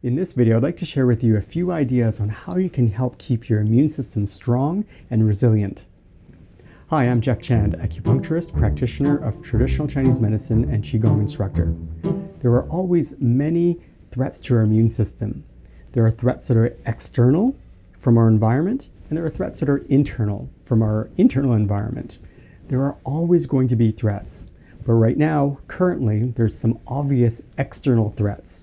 In this video, I'd like to share with you a few ideas on how you can help keep your immune system strong and resilient. Hi, I'm Jeff Chand, acupuncturist, practitioner of traditional Chinese medicine and Qigong instructor. There are always many threats to our immune system. There are threats that are external from our environment, and there are threats that are internal from our internal environment. There are always going to be threats, but right now, currently, there's some obvious external threats.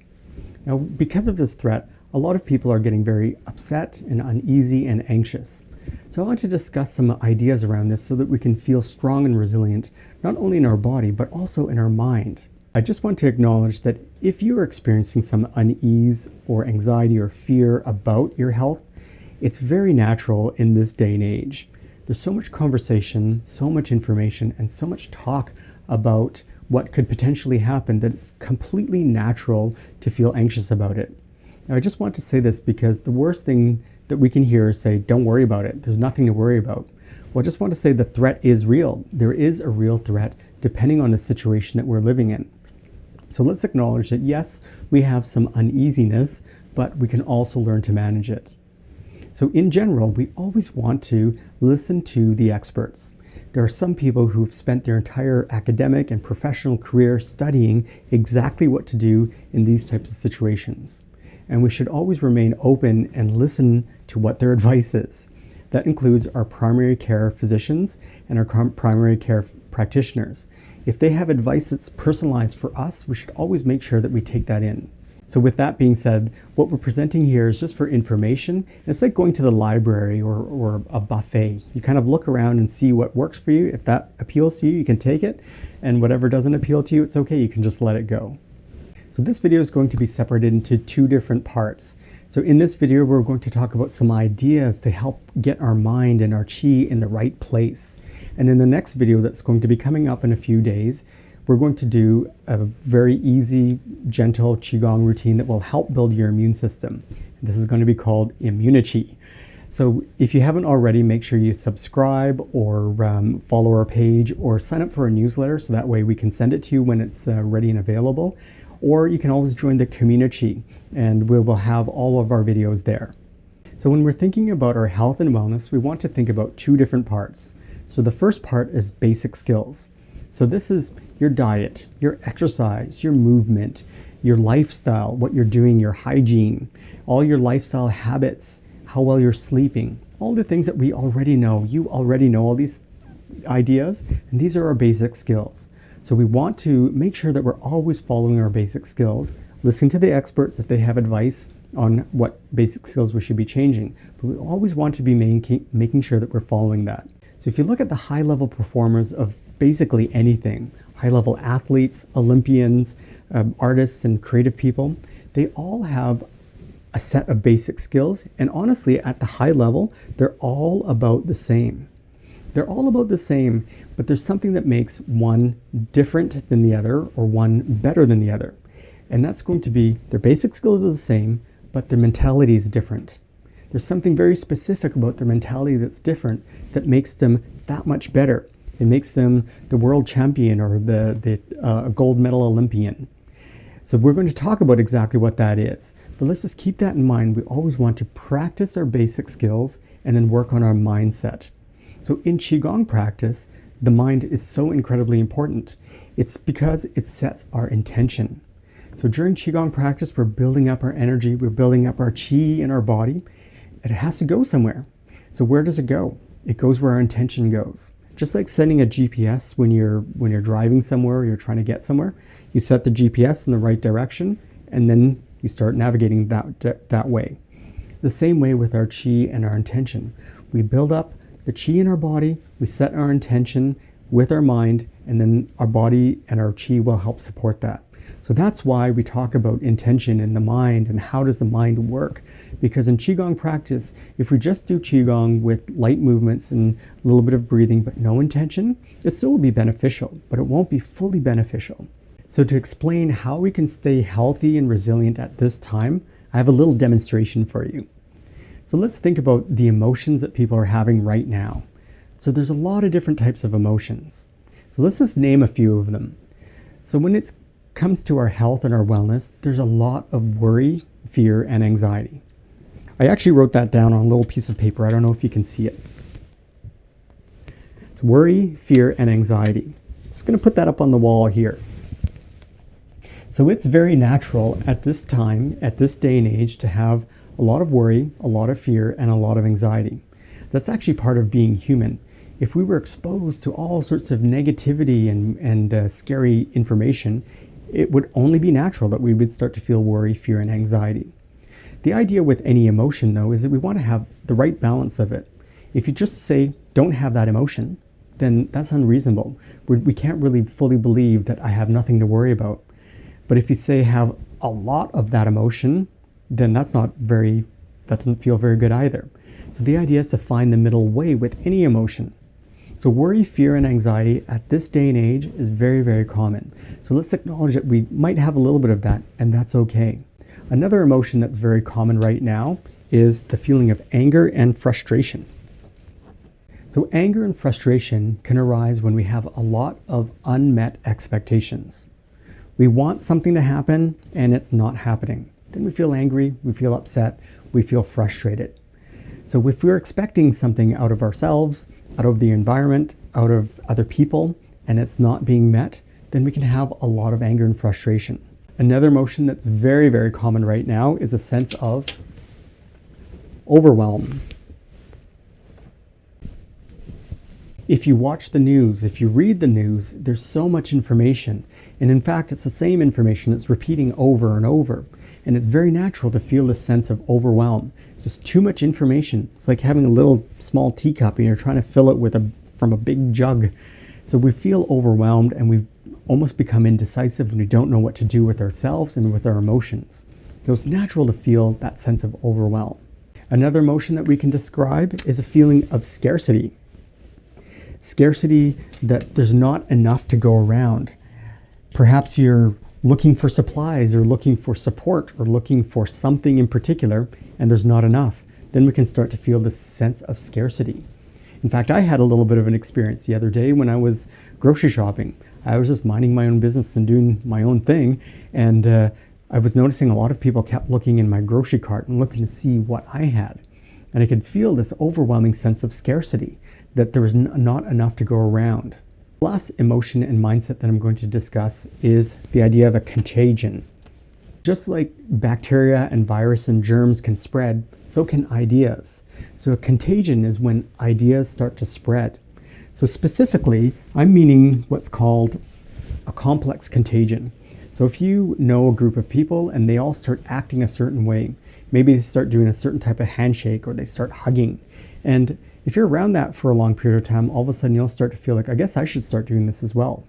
Now, because of this threat, a lot of people are getting very upset and uneasy and anxious. So I want to discuss some ideas around this so that we can feel strong and resilient, not only in our body, but also in our mind. I just want to acknowledge that if you are experiencing some unease or anxiety or fear about your health, it's very natural in this day and age. There's so much conversation, so much information, and so much talk about what could potentially happen that it's completely natural to feel anxious about it. Now, I just want to say this because the worst thing that we can hear is say, don't worry about it. There's nothing to worry about. Well, I just want to say the threat is real. There is a real threat depending on the situation that we're living in. So let's acknowledge that yes, we have some uneasiness, but we can also learn to manage it. So in general, we always want to listen to the experts. There are some people who've spent their entire academic and professional career studying exactly what to do in these types of situations. And we should always remain open and listen to what their advice is. That includes our primary care physicians and our primary care practitioners. If they have advice that's personalized for us, we should always make sure that we take that in. So with that being said, what we're presenting here is just for information. It's like going to the library or a buffet. You kind of look around and see what works for you. If that appeals to you, you can take it. And whatever doesn't appeal to you, it's okay. You can just let it go. So this video is going to be separated into two different parts. So in this video, we're going to talk about some ideas to help get our mind and our qi in the right place. And in the next video that's going to be coming up in a few days, we're going to do a very easy, gentle Qigong routine that will help build your immune system. This is going to be called Communi Qi. So if you haven't already, make sure you subscribe or follow our page or sign up for a newsletter so that way we can send it to you when it's ready and available. Or you can always join the Communi Qi and we will have all of our videos there. So when we're thinking about our health and wellness, we want to think about two different parts. So the first part is basic skills. So this is your diet, your exercise, your movement, your lifestyle, what you're doing, your hygiene, all your lifestyle habits, how well you're sleeping, all the things that we already know. You already know all these ideas, and these are our basic skills. So we want to make sure that we're always following our basic skills, listening to the experts if they have advice on what basic skills we should be changing. But we always want to be making sure that we're following that. So if you look at the high-level performers of basically anything, high-level athletes, Olympians, artists, and creative people, they all have a set of basic skills. And honestly, at the high level, they're all about the same. They're all about the same, but there's something that makes one different than the other or one better than the other. And that's going to be their basic skills are the same, but their mentality is different. There's something very specific about their mentality that's different that makes them that much better. It makes them the world champion or the gold medal Olympian. So we're going to talk about exactly what that is. But let's just keep that in mind. We always want to practice our basic skills and then work on our mindset. So in Qigong practice, the mind is so incredibly important. It's because it sets our intention. So during Qigong practice, we're building up our energy, we're building up our qi in our body, and it has to go somewhere. So where does it go? It goes where our intention goes. Just like setting a GPS when you're driving somewhere or you're trying to get somewhere, you set the GPS in the right direction and then you start navigating that way. The same way with our qi and our intention. We build up the qi in our body, we set our intention with our mind, and then our body and our qi will help support that. So that's why we talk about intention in the mind and how does the mind work. Because in Qigong practice, if we just do Qigong with light movements and a little bit of breathing but no intention, it still will be beneficial, but it won't be fully beneficial. So to explain how we can stay healthy and resilient at this time, I have a little demonstration for you. So let's think about the emotions that people are having right now. So there's a lot of different types of emotions. So let's just name a few of them. So when it comes to our health and our wellness, there's a lot of worry, fear, and anxiety. I actually wrote that down on a little piece of paper. I don't know if you can see it. It's worry, fear, and anxiety. Just going to put that up on the wall here. So it's very natural at this time, at this day and age, to have a lot of worry, a lot of fear, and a lot of anxiety. That's actually part of being human. If we were exposed to all sorts of negativity and scary information, it would only be natural that we would start to feel worry, fear, and anxiety. The idea with any emotion, though, is that we want to have the right balance of it. If you just say, don't have that emotion, then that's unreasonable. We can't really fully believe that I have nothing to worry about. But if you say have a lot of that emotion, then that doesn't feel very good either. So the idea is to find the middle way with any emotion. So worry, fear, and anxiety at this day and age is very, very common. So let's acknowledge that we might have a little bit of that, and that's okay. Another emotion that's very common right now is the feeling of anger and frustration. So anger and frustration can arise when we have a lot of unmet expectations. We want something to happen and it's not happening. Then we feel angry, we feel upset, we feel frustrated. So if we're expecting something out of ourselves, out of the environment, out of other people, and it's not being met, then we can have a lot of anger and frustration. Another emotion that's very, very common right now is a sense of overwhelm. If you watch the news, if you read the news, there's so much information. And in fact, it's the same information that's repeating over and over. And it's very natural to feel this sense of overwhelm. It's just too much information. It's like having a little small teacup and you're trying to fill it from a big jug. So we feel overwhelmed and we almost become indecisive and we don't know what to do with ourselves and with our emotions. So it's natural to feel that sense of overwhelm. Another emotion that we can describe is a feeling of scarcity. Scarcity, that there's not enough to go around. Perhaps you're looking for supplies or looking for support or looking for something in particular and there's not enough. Then we can start to feel this sense of scarcity. In fact, I had a little bit of an experience the other day when I was grocery shopping. I was just minding my own business and doing my own thing, and I was noticing a lot of people kept looking in my grocery cart and looking to see what I had. And I could feel this overwhelming sense of scarcity, that there was not enough to go around. The last emotion and mindset that I'm going to discuss is the idea of a contagion. Just like bacteria and virus and germs can spread, so can ideas. So a contagion is when ideas start to spread. So specifically, I'm meaning what's called a complex contagion. So if you know a group of people and they all start acting a certain way, maybe they start doing a certain type of handshake or they start hugging. And if you're around that for a long period of time, all of a sudden you'll start to feel like, I guess I should start doing this as well.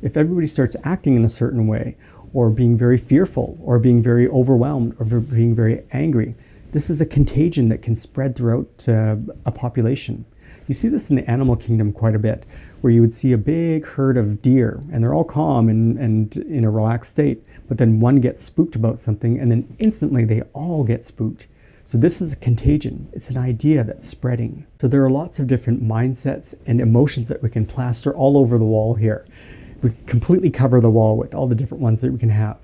If everybody starts acting in a certain way, or being very fearful, or being very overwhelmed, or being very angry, this is a contagion that can spread throughout a population. You see this in the animal kingdom quite a bit, where you would see a big herd of deer, and they're all calm and in a relaxed state, but then one gets spooked about something, and then instantly they all get spooked. So this is a contagion. It's an idea that's spreading. So there are lots of different mindsets and emotions that we can plaster all over the wall here. We completely cover the wall with all the different ones that we can have.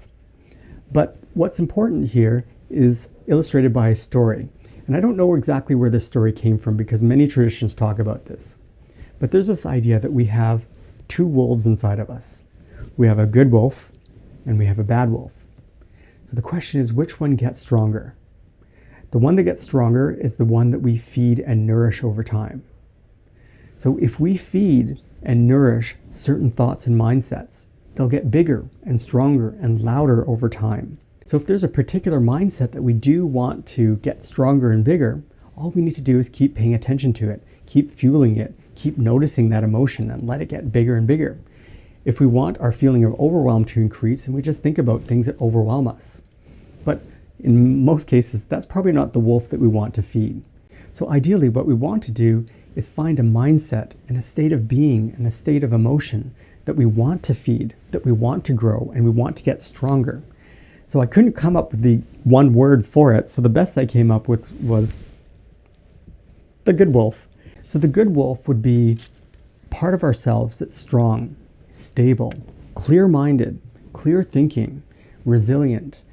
But what's important here is illustrated by a story. And I don't know exactly where this story came from because many traditions talk about this. But there's this idea that we have two wolves inside of us. We have a good wolf and we have a bad wolf. So the question is, which one gets stronger? The one that gets stronger is the one that we feed and nourish over time. So if we feed and nourish certain thoughts and mindsets, they'll get bigger and stronger and louder over time. So if there's a particular mindset that we do want to get stronger and bigger, all we need to do is keep paying attention to it, keep fueling it, keep noticing that emotion and let it get bigger and bigger. If we want our feeling of overwhelm to increase, and we just think about things that overwhelm us. But in most cases, that's probably not the wolf that we want to feed. So ideally, what we want to do is find a mindset and a state of being and a state of emotion that we want to feed, that we want to grow, and we want to get stronger. So I couldn't come up with the one word for it, so the best I came up with was the good wolf. So the good wolf would be part of ourselves that's strong, stable, clear-minded, clear thinking, resilient,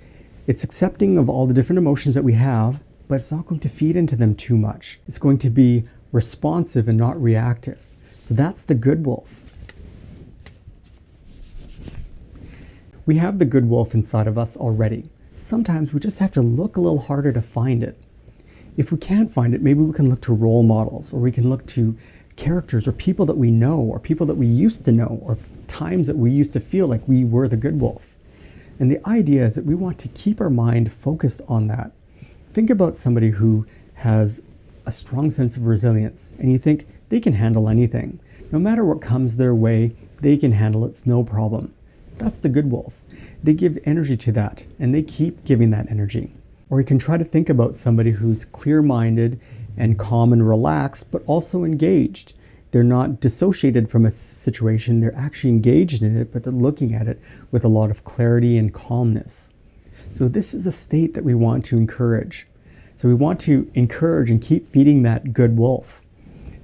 It's accepting of all the different emotions that we have, but it's not going to feed into them too much. It's going to be responsive and not reactive. So that's the good wolf. We have the good wolf inside of us already. Sometimes we just have to look a little harder to find it. If we can't find it, maybe we can look to role models, or we can look to characters or people that we know, or people that we used to know, or times that we used to feel like we were the good wolf. And the idea is that we want to keep our mind focused on that. Think about somebody who has a strong sense of resilience, and you think they can handle anything. No matter what comes their way, they can handle it, it's no problem. That's the good wolf. They give energy to that, and they keep giving that energy. Or you can try to think about somebody who's clear-minded and calm and relaxed, but also engaged. They're not dissociated from a situation, they're actually engaged in it, but they're looking at it with a lot of clarity and calmness. So this is a state that we want to encourage. So we want to encourage and keep feeding that good wolf.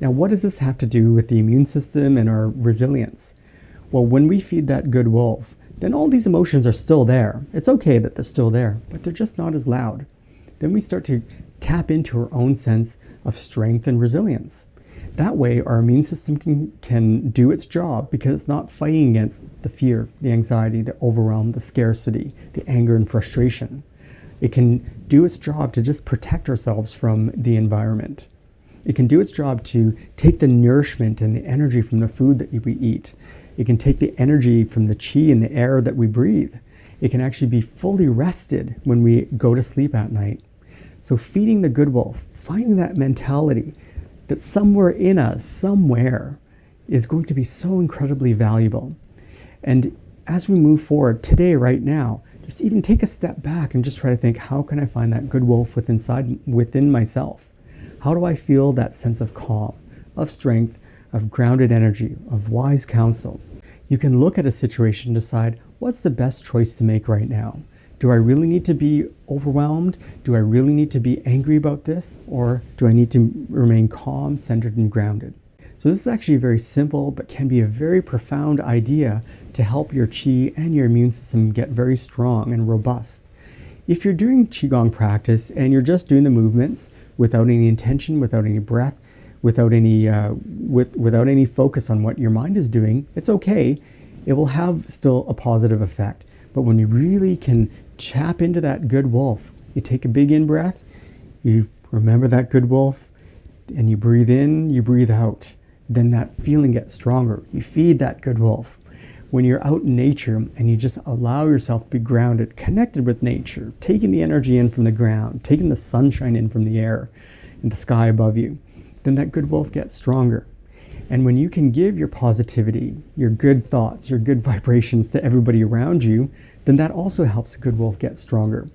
Now, what does this have to do with the immune system and our resilience? Well, when we feed that good wolf, then all these emotions are still there. It's okay that they're still there, but they're just not as loud. Then we start to tap into our own sense of strength and resilience. That way, our immune system can do its job because it's not fighting against the fear, the anxiety, the overwhelm, the scarcity, the anger and frustration. It can do its job to just protect ourselves from the environment. It can do its job to take the nourishment and the energy from the food that we eat. It can take the energy from the qi and the air that we breathe. It can actually be fully rested when we go to sleep at night. So feeding the good wolf, finding that mentality that somewhere in us, somewhere, is going to be so incredibly valuable. And as we move forward today, right now, just even take a step back and just try to think, how can I find that good wolf within myself? How do I feel that sense of calm, of strength, of grounded energy, of wise counsel? You can look at a situation and decide, what's the best choice to make right now? Do I really need to be overwhelmed? Do I really need to be angry about this? Or do I need to remain calm, centered, and grounded? So this is actually very simple, but can be a very profound idea to help your qi and your immune system get very strong and robust. If you're doing Qigong practice and you're just doing the movements without any intention, without any breath, without any focus on what your mind is doing, it's okay. It will have still a positive effect. But when you really can tap into that good wolf, you take a big in-breath, you remember that good wolf, and you breathe in, you breathe out. Then that feeling gets stronger. You feed that good wolf. When you're out in nature and you just allow yourself to be grounded, connected with nature, taking the energy in from the ground, taking the sunshine in from the air and the sky above you, then that good wolf gets stronger. And when you can give your positivity, your good thoughts, your good vibrations to everybody around you, then that also helps the good wolf get stronger.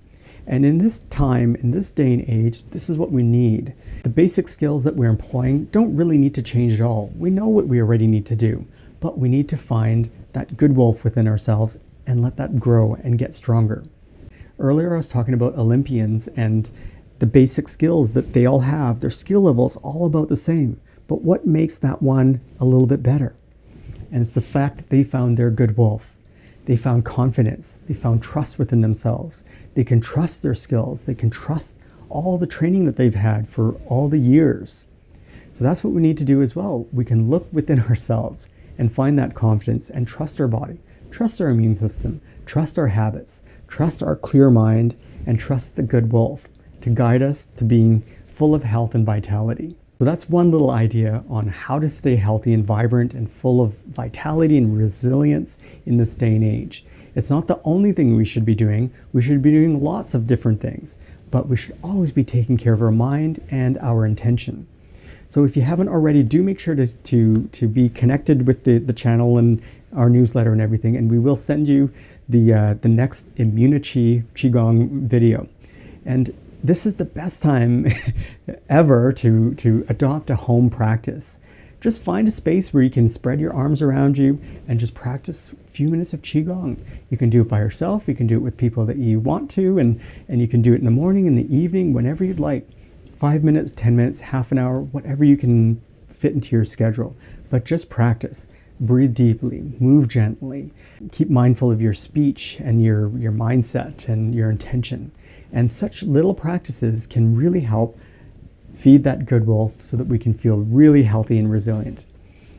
And in this time, in this day and age, this is what we need. The basic skills that we're employing don't really need to change at all. We know what we already need to do, but we need to find that good wolf within ourselves and let that grow and get stronger. Earlier, I was talking about Olympians and the basic skills that they all have. Their skill level is all about the same. But what makes that one a little bit better? And it's the fact that they found their good wolf. They found confidence. They found trust within themselves. They can trust their skills. They can trust all the training that they've had for all the years. So that's what we need to do as well. We can look within ourselves and find that confidence and trust our body, trust our immune system, trust our habits, trust our clear mind, and trust the good wolf to guide us to being full of health and vitality. So that's one little idea on how to stay healthy and vibrant and full of vitality and resilience in this day and age. It's not the only thing we should be doing. We should be doing lots of different things, but we should always be taking care of our mind and our intention. So if you haven't already, do make sure to be connected with the channel and our newsletter and everything, and we will send you the next Communi Qi Qigong video. And this is the best time ever to adopt a home practice. Just find a space where you can spread your arms around you and just practice a few minutes of Qigong. You can do it by yourself, you can do it with people that you want to, and you can do it in the morning, in the evening, whenever you'd like. 5 minutes, 10 minutes, half an hour, whatever you can fit into your schedule. But just practice. breathe deeply, move gently, keep mindful of your speech and your mindset and your intention. And such little practices can really help feed that good wolf so that we can feel really healthy and resilient.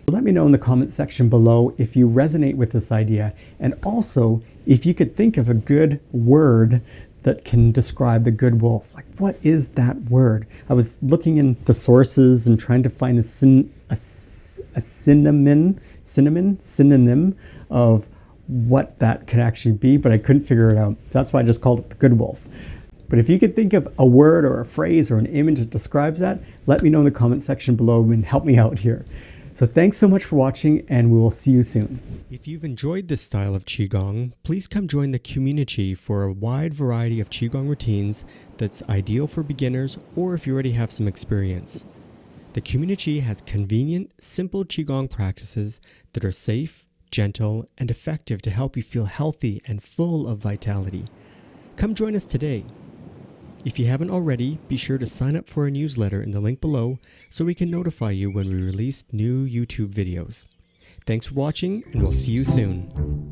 Let me know in the comment section below if you resonate with this idea, and also if you could think of a good word that can describe the good wolf. Like, what is that word? I was looking in the sources and trying to find a synonym of what that could actually be, but I couldn't figure it out. That's why I just called it the good wolf. But if you could think of a word or a phrase or an image that describes that, let me know in the comment section below and help me out here. So thanks so much for watching, and we will see you soon. If you've enjoyed this style of Qigong, please come join the Communi Qi for a wide variety of Qigong routines that's ideal for beginners or if you already have some experience. The Communi Qi has convenient, simple Qigong practices that are safe, gentle, and effective to help you feel healthy and full of vitality. Come join us today. If you haven't already, be sure to sign up for our newsletter in the link below so we can notify you when we release new YouTube videos. Thanks for watching, and we'll see you soon.